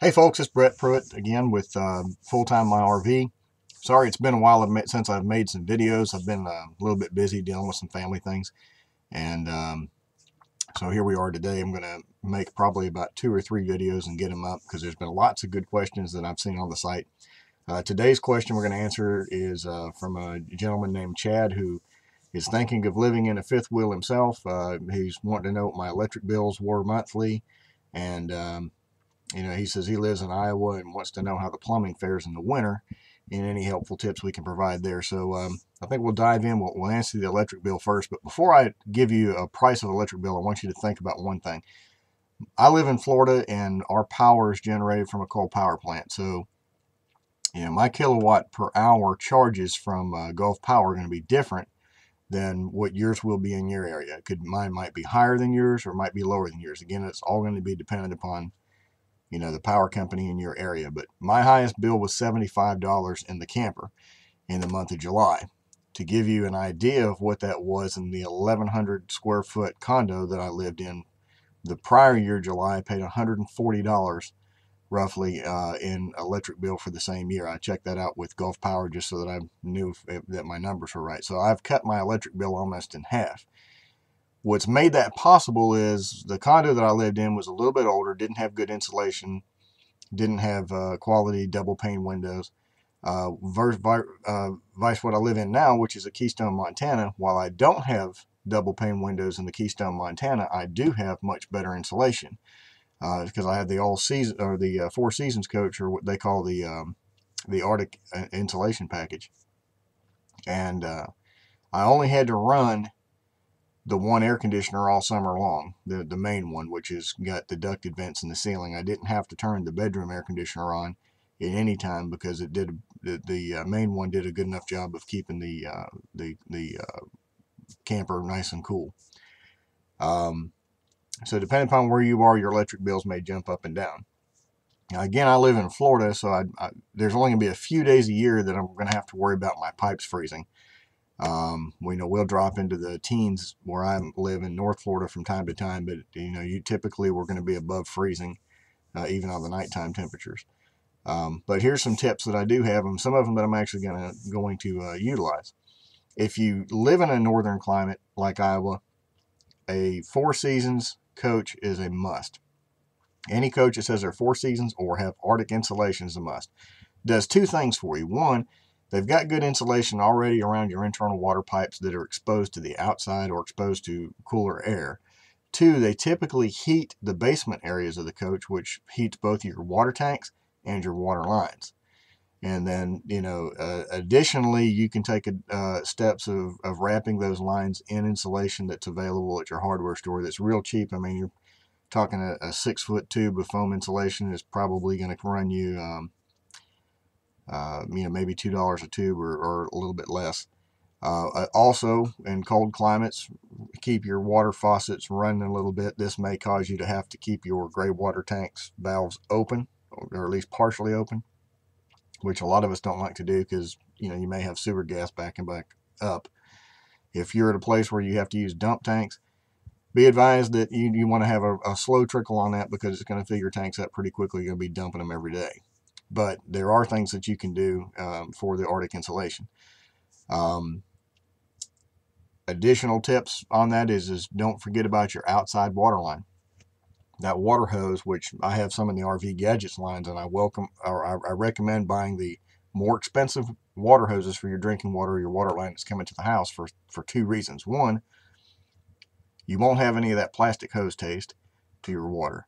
Hey folks, it's Brett Pruitt again with Full-Time My RV. Sorry, it's been a while since I've made some videos. I've been a little bit busy dealing with some family things. And so here we are today. I'm going to make probably about 2 or 3 videos and get them up because there's been lots of good questions that I've seen on the site. Today's question we're going to answer is from a gentleman named Chad who is thinking of living in a fifth wheel himself. He's wanting to know what my electric bills were monthly. And he says he lives in Iowa and wants to know how the plumbing fares in the winter and any helpful tips we can provide there. So I think we'll dive in. We'll answer the electric bill first. But before I give you a price of electric bill, I want you to think about one thing. I live in Florida and our power is generated from a coal power plant. So, my kilowatt per hour charges from Gulf Power are going to be different than what yours will be in your area. Mine might be higher than yours or might be lower than yours. Again, it's all going to be dependent upon the power company in your area. But my highest bill was $75 in the camper in the month of July. To give you an idea of what that was in the 1,100 square foot condo that I lived in, the prior year, July, I paid $140 roughly in electric bill for the same year. I checked that out with Gulf Power just so that I knew that my numbers were right. So I've cut my electric bill almost in half. What's made that possible is the condo that I lived in was a little bit older, didn't have good insulation, didn't have quality double pane windows. Vice what I live in now, which is a Keystone, Montana. While I don't have double pane windows in the Keystone, Montana, I do have much better insulation because I have the all season or the Four Seasons coach, or what they call the Arctic insulation package, and I only had to run the one air conditioner all summer long, the main one, which has got the ducted vents in the ceiling. I didn't have to turn the bedroom air conditioner on at any time because the main one did a good enough job of keeping the camper nice and cool. So depending upon where you are, your electric bills may jump up and down. Now, again, I live in Florida, so there's only going to be a few days a year that I'm going to have to worry about my pipes freezing. We'll drop into the teens where I live in North Florida from time to time, but you typically we're going to be above freezing, even on the nighttime temperatures. But here's some tips that I do have, and some of them that I'm actually going to utilize. If you live in a northern climate like Iowa, a Four Seasons coach is a must. Any coach that says they're Four Seasons or have Arctic insulation is a must. Does two things for you. One, they've got good insulation already around your internal water pipes that are exposed to the outside or exposed to cooler air. Two, they typically heat the basement areas of the coach, which heats both your water tanks and your water lines. And then, additionally, you can take steps of wrapping those lines in insulation that's available at your hardware store that's real cheap. I mean, you're talking a 6-foot tube of foam insulation is probably going to run you maybe $2 a tube or a little bit less. Also, in cold climates, keep your water faucets running a little bit. This may cause you to have to keep your gray water tanks valves open, or at least partially open, which a lot of us don't like to do because you may have sewer gas backing back up. If you're at a place where you have to use dump tanks, be advised that you want to have a slow trickle on that because it's going to fill your tanks up pretty quickly. You're going to be dumping them every day. But there are things that you can do for the Arctic insulation. Additional tips on that is don't forget about your outside water line. That water hose, which I have some in the RV Gadgets lines, and I recommend buying the more expensive water hoses for your drinking water or your water line that's coming to the house for 2 reasons. One, you won't have any of that plastic hose taste to your water.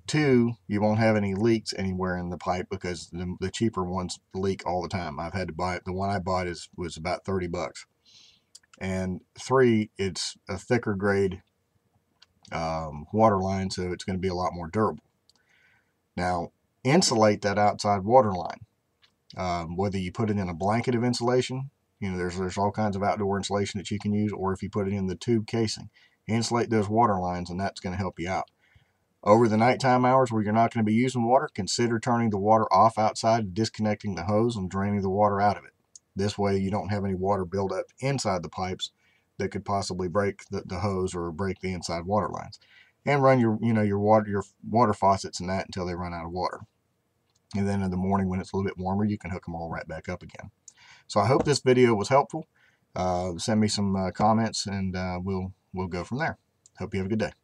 Two, you won't have any leaks anywhere in the pipe because the cheaper ones leak all the time. I've had to buy it. The one I bought was about $30. And three, it's a thicker grade water line, so it's going to be a lot more durable. Now, insulate that outside water line. Whether you put it in a blanket of insulation, there's all kinds of outdoor insulation that you can use, or if you put it in the tube casing, insulate those water lines, and that's going to help you out. Over the nighttime hours where you're not going to be using water, consider turning the water off outside, disconnecting the hose, and draining the water out of it. This way you don't have any water build up inside the pipes that could possibly break the hose or break the inside water lines. and run your water faucets and that until they run out of water. And then in the morning when it's a little bit warmer, you can hook them all right back up again. So I hope this video was helpful. Send me some comments, and we'll go from there. Hope you have a good day.